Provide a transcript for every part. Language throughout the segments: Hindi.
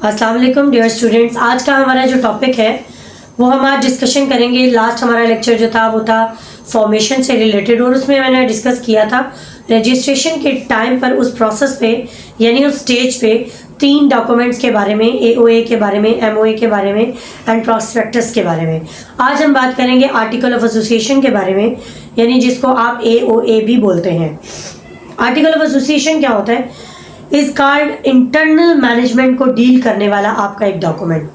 अस्सलाम वालेकुम डियर स्टूडेंट्स। आज का हमारा जो टॉपिक है वो हम आज डिस्कशन करेंगे। लास्ट हमारा लेक्चर जो था वो था फॉर्मेशन से रिलेटेड, और उसमें मैंने डिस्कस किया था रजिस्ट्रेशन के टाइम पर उस प्रोसेस पे यानी उस स्टेज पे 3 डॉक्यूमेंट्स के बारे में, एओए के बारे में, एमओए के बारे में एंड प्रॉस्पेक्टस के बारे में। आज हम बात करेंगे आर्टिकल ऑफ एसोसिएशन के बारे में, यानी जिसको आप एओए भी बोलते हैं। आर्टिकल ऑफ एसोसिएशन क्या होता है? इज कॉल्ड इंटरनल मैनेजमेंट को डील करने वाला आपका एक डॉक्यूमेंट,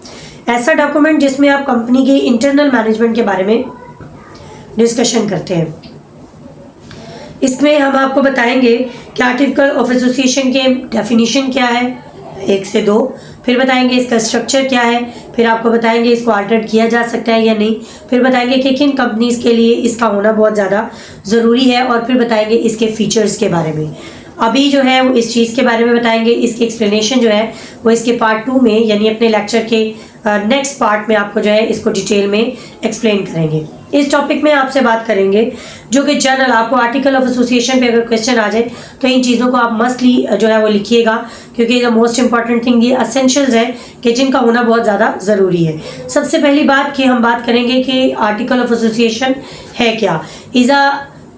ऐसा डॉक्यूमेंट जिसमें आप कंपनी के इंटरनल मैनेजमेंट के बारे में डिस्कशन करते हैं। इसमें हम आपको बताएंगे कि आर्टिकल ऑफ एसोसिएशन के डेफिनेशन क्या है 1 से 2, फिर बताएंगे इसका स्ट्रक्चर क्या है, फिर आपको बताएंगे इसको अल्टर किया जा सकता है या नहीं, फिर बताएंगे कि किन कंपनीज के लिए इसका होना बहुत ज़्यादा ज़रूरी है, और फिर बताएंगे इसके फीचर्स के बारे में। अभी जो है वो इस चीज़ के बारे में बताएंगे। इसकी एक्सप्लेनेशन जो है वो इसके पार्ट 2 में यानी अपने लेक्चर के नेक्स्ट पार्ट में आपको जो है इसको डिटेल में एक्सप्लेन करेंगे। इस टॉपिक में आपसे बात करेंगे जो कि जनरल आपको आर्टिकल ऑफ एसोसिएशन पे अगर क्वेश्चन आ जाए तो इन चीज़ों को आप मस्टली जो है वो लिखिएगा, क्योंकि द मोस्ट इंपॉर्टेंट थिंग ये असेंशियल्स है कि जिनका होना बहुत ज़्यादा ज़रूरी है। सबसे पहली बात कि हम बात करेंगे कि आर्टिकल ऑफ एसोसिएशन है क्या। इज़ अ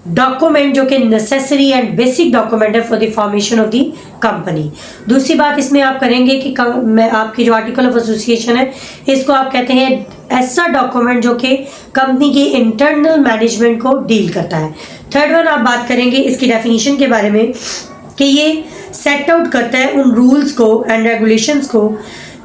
डॉक्यूमेंट जो कि नेसेसरी एंड बेसिक डॉक्यूमेंट है for the formation of the company. दूसरी बात इसमें आप करेंगे कि आपकी जो आर्टिकल ऑफ एसोसिएशन है इसको आप कहते हैं ऐसा डॉक्यूमेंट जो कि कंपनी की इंटरनल मैनेजमेंट को डील करता है। थर्ड वन आप बात करेंगे इसकी डेफिनेशन के बारे में कि ये सेट आउट करता है उन रूल्स को एंड रेगुलेशंस को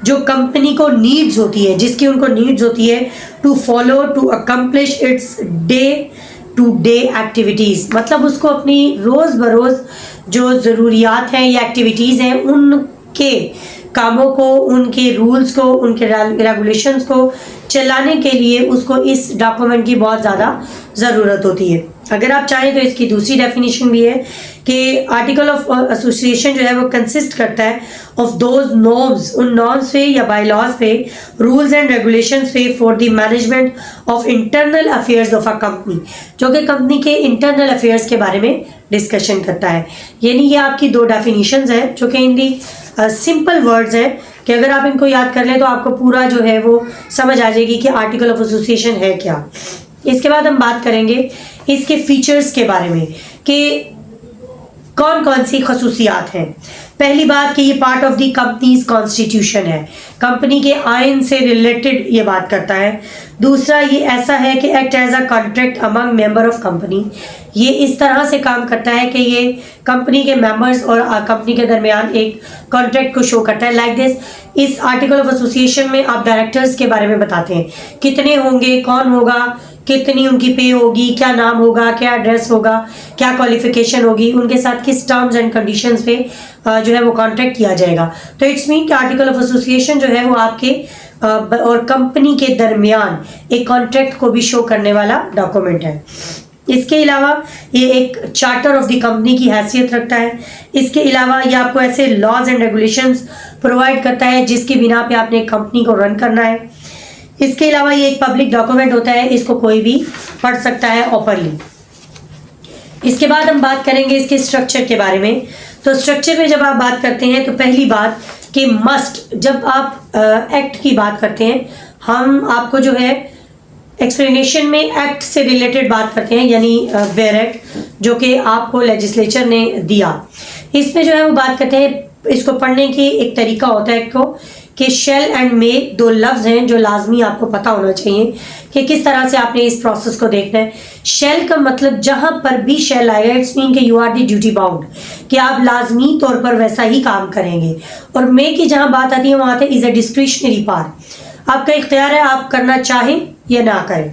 जो कंपनी को नीड्स होती है, जिसकी उनको नीड्स होती है to follow to accomplish its day to day activities. मतलब उसको अपनी रोज़ बरोज़ जो ज़रूरियात हैं या एक्टिविटीज़ हैं उनके कामों को, उनके रूल्स को, उनके रेगुलेशंस को चलाने के लिए उसको इस डॉक्यूमेंट की बहुत ज़्यादा ज़रूरत होती है। अगर आप चाहें तो इसकी दूसरी डेफिनेशन भी है कि आर्टिकल ऑफ एसोसिएशन जो है वो कंसिस्ट करता है ऑफ दोज नॉर्म्स, उन नॉर्म्स पे या बाय लॉज पे, रूल्स एंड रेगुलेशंस पे for the management of internal affairs of a company, जो कि कंपनी के इंटरनल अफेयर्स के बारे में डिस्कशन करता है। यानी ये आपकी 2 डेफिनेशंस हैं जो कि इन दी सिंपल वर्ड्स हैं कि अगर आप इनको याद कर लें तो आपको पूरा जो है वो समझ आ जाएगी कि आर्टिकल ऑफ एसोसिएशन है क्या। इसके बाद हम बात करेंगे इसके फीचर्स के बारे में कि कौन कौन सी खसूसियात हैं। पहली बात कि ये part of the companies constitution है, कंपनी के आइन से रिलेटेड ये बात करता है। दूसरा ये ऐसा है कि act as a contract among member of company, ये इस तरह से काम करता है कि ये कंपनी के मेंबर्स और कंपनी के दरमियान एक कॉन्ट्रैक्ट को शो करता है। लाइक दिस, इस आर्टिकल ऑफ एसोसिएशन में आप डायरेक्टर्स के बारे में बताते हैं, कितने होंगे, कौन होगा, कितनी उनकी पे होगी, क्या नाम होगा, क्या एड्रेस होगा, क्या क्वालिफिकेशन होगी, उनके साथ किस टर्म्स एंड कंडीशंस पे जो है वो कॉन्ट्रैक्ट किया जाएगा। तो इट्स मीन कि आर्टिकल ऑफ एसोसिएशन जो है वो आपके और कंपनी के दरमियान एक कॉन्ट्रैक्ट को भी शो करने वाला डॉक्यूमेंट है। इसके अलावा ये एक चार्टर ऑफ द कंपनी की हैसियत रखता है। इसके अलावा ये आपको ऐसे लॉज एंड रेगुलेशंस प्रोवाइड करता है जिसकी बिना पे आपने एक कंपनी को रन करना है। इसके अलावा ये एक पब्लिक डॉक्यूमेंट होता है, इसको कोई भी पढ़ सकता है ओपनली। इसके बाद हम बात करेंगे इसके स्ट्रक्चर के बारे में। तो स्ट्रक्चर में जब आप बात करते हैं तो पहली बात कि मस्ट, जब आप एक्ट की बात करते हैं, हम आपको जो है एक्सप्लेनेशन में एक्ट से रिलेटेड बात करते हैं, यानी वेयर एक्ट जो कि आपको लेजिस्लेचर ने दिया। इसमें जो है वो बात करते हैं, इसको पढ़ने की एक तरीका होता है एक्ट को कि शेल एंड मे 2 लफ्ज़ हैं जो लाजमी आपको पता होना चाहिए कि किस तरह से आपने इस प्रोसेस को देखना है। शेल का मतलब जहाँ पर भी शेल आएगा इट्स मीन कि you are the duty bound, कि आप लाजमी तौर पर वैसा ही काम करेंगे। और मे की जहाँ बात आती है वहाँ आते इज़ अ डिस्क्रिशनरी पावर, आपका इख्तियार है, आप करना चाहें या ना करें।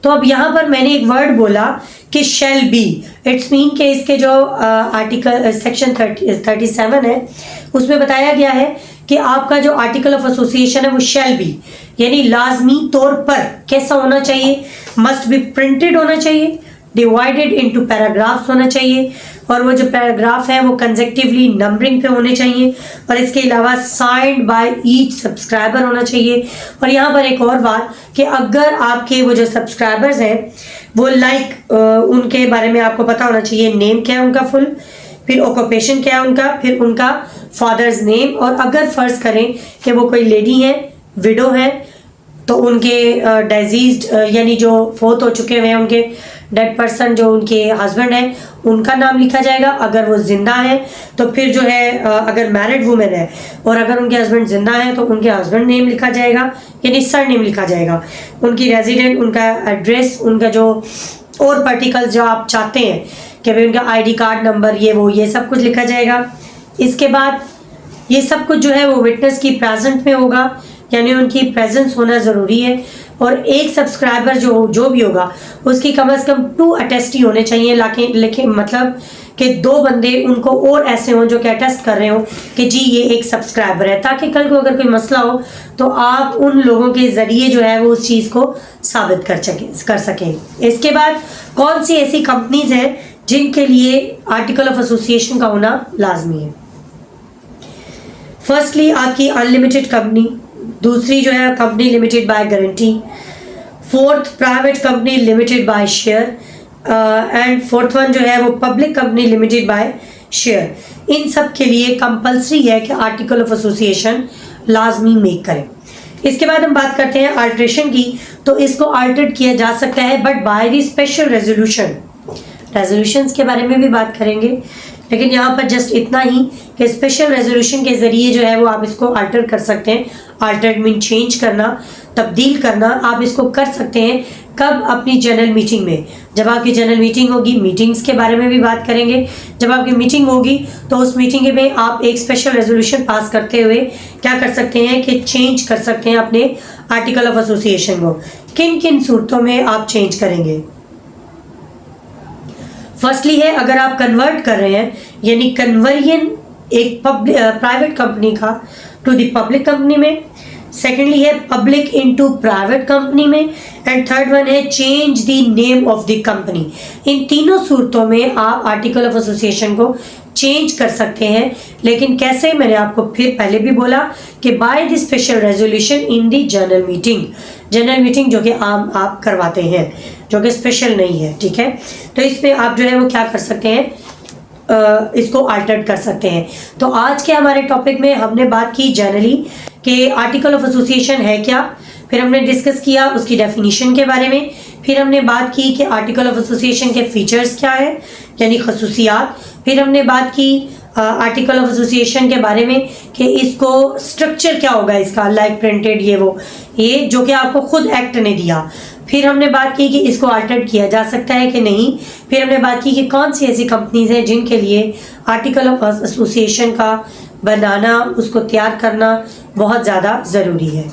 तो अब यहाँ पर मैंने एक वर्ड बोला कि शेल बी, इट्स मीन कि इसके जो आर्टिकल सेक्शन 37 है उसमें बताया गया है कि आपका जो आर्टिकल ऑफ एसोसिएशन है वो शेल बी, यानी लाजमी तौर पर कैसा होना चाहिए, मस्ट बी प्रिंटेड होना चाहिए, डिवाइडेड इनटू पैराग्राफ्स होना चाहिए, और वो जो पैराग्राफ है वो कंसेक्टिवली नंबरिंग पे होने चाहिए, और इसके अलावा साइंड बाय ईच सब्सक्राइबर होना चाहिए। और यहाँ पर एक और बात कि अगर आपके वो जो सब्सक्राइबर्स हैं वो उनके बारे में आपको पता होना चाहिए, नेम क्या है उनका फुल, फिर ऑक्यूपेशन क्या है उनका, फिर उनका फादर्स नेम, और अगर फ़र्ज़ करें कि वो कोई लेडी है, विडो है, तो उनके डिजीज़ यानी जो फोत हो चुके हुए हैं, उनके डेड पर्सन जो उनके हस्बैंड हैं, उनका नाम लिखा जाएगा। अगर वो ज़िंदा है तो फिर जो है अगर मैरिड वुमेन है और अगर उनके हस्बैंड ज़िंदा है तो उनके हस्बैंड नेम लिखा जाएगा, यानी सर नेम लिखा जाएगा। उनकी रेजिडेंट, उनका एड्रेस, उनका जो और पार्टिकल्स जो आप चाहते हैं कि भाई उनका आईडी कार्ड नंबर, ये सब कुछ लिखा जाएगा। इसके बाद ये सब कुछ जो है वो विटनेस की प्रेजेंट में होगा, यानी उनकी प्रेजेंस होना ज़रूरी है। और एक सब्सक्राइबर जो भी होगा उसकी कम से कम 2 अटेस्टी होने चाहिए, लेकिन मतलब कि 2 बंदे उनको और ऐसे हों जो कि अटेस्ट कर रहे हो कि जी ये एक सब्सक्राइबर है, ताकि कल को अगर कोई मसला हो तो आप उन लोगों के ज़रिए जो है वो उस चीज़ को साबित कर सकें। इसके बाद कौन सी ऐसी कंपनीज हैं जिनके लिए आर्टिकल ऑफ एसोसिएशन का होना लाजमी है। फर्स्टली आपकी अनलिमिटेड कंपनी, दूसरी जो है company limited by guarantee, fourth private company limited by share, and fourth one जो है वो public company limited by share. इन सब के लिए कंपलसरी है कि आर्टिकल ऑफ एसोसिएशन लाजमी मेक करें। इसके बाद हम बात करते हैं अल्ट्रेशन की, तो इसको अल्टरेट किया जा सकता है but by the special resolution. Resolutions के बारे में भी बात करेंगे, लेकिन यहाँ पर जस्ट इतना ही कि स्पेशल रेजोल्यूशन के ज़रिए जो है वो आप इसको अल्टर कर सकते हैं। अल्टरेट मीन चेंज करना, तब्दील करना। आप इसको कर सकते हैं कब? अपनी जनरल मीटिंग में। जब आपकी जनरल मीटिंग होगी, मीटिंग्स के बारे में भी बात करेंगे। जब आपकी मीटिंग होगी तो उस मीटिंग में आप एक स्पेशल रेजोल्यूशन पास करते हुए क्या कर सकते हैं कि चेंज कर सकते हैं अपने आर्टिकल ऑफ एसोसिएशन को। किन किन सूरतों में आप चेंज करेंगे? फर्स्टली है अगर आप कन्वर्ट कर रहे हैं, यानी कन्वर्जन एक प्राइवेट कंपनी का टू द पब्लिक कंपनी में। सेकेंडली है पब्लिक इनटू प्राइवेट कंपनी में। एंड थर्ड वन है change the name of the company. इन तीनों सूरतों में आप आर्टिकल ऑफ एसोसिएशन को चेंज कर सकते हैं, लेकिन कैसे? मैंने आपको फिर पहले भी बोला कि by the special resolution in the general meeting. General meeting जो कि आम आप करवाते हैं, जो कि स्पेशल नहीं है, ठीक है। तो इसमें आप जो है वो क्या कर सकते हैं, इसको अल्टर कर सकते हैं। तो आज के हमारे टॉपिक में हमने बात की जनरली कि आर्टिकल ऑफ एसोसिएशन है क्या, फिर हमने डिस्कस किया उसकी डेफिनेशन के बारे में, फिर हमने बात की कि आर्टिकल ऑफ एसोसिएशन के फीचर्स क्या है, यानी खसूसियात। फिर हमने बात की आर्टिकल ऑफ एसोसिएशन के बारे में कि इसको स्ट्रक्चर क्या होगा इसका, लाइक प्रिंटेड, ये जो कि आपको खुद एक्ट ने दिया। फिर हमने बात की कि इसको अल्टर किया जा सकता है कि नहीं। फिर हमने बात की कि कौन सी ऐसी कंपनीज हैं जिनके लिए आर्टिकल ऑफ एसोसिएशन का बनाना, उसको तैयार करना बहुत ज़्यादा ज़रूरी है।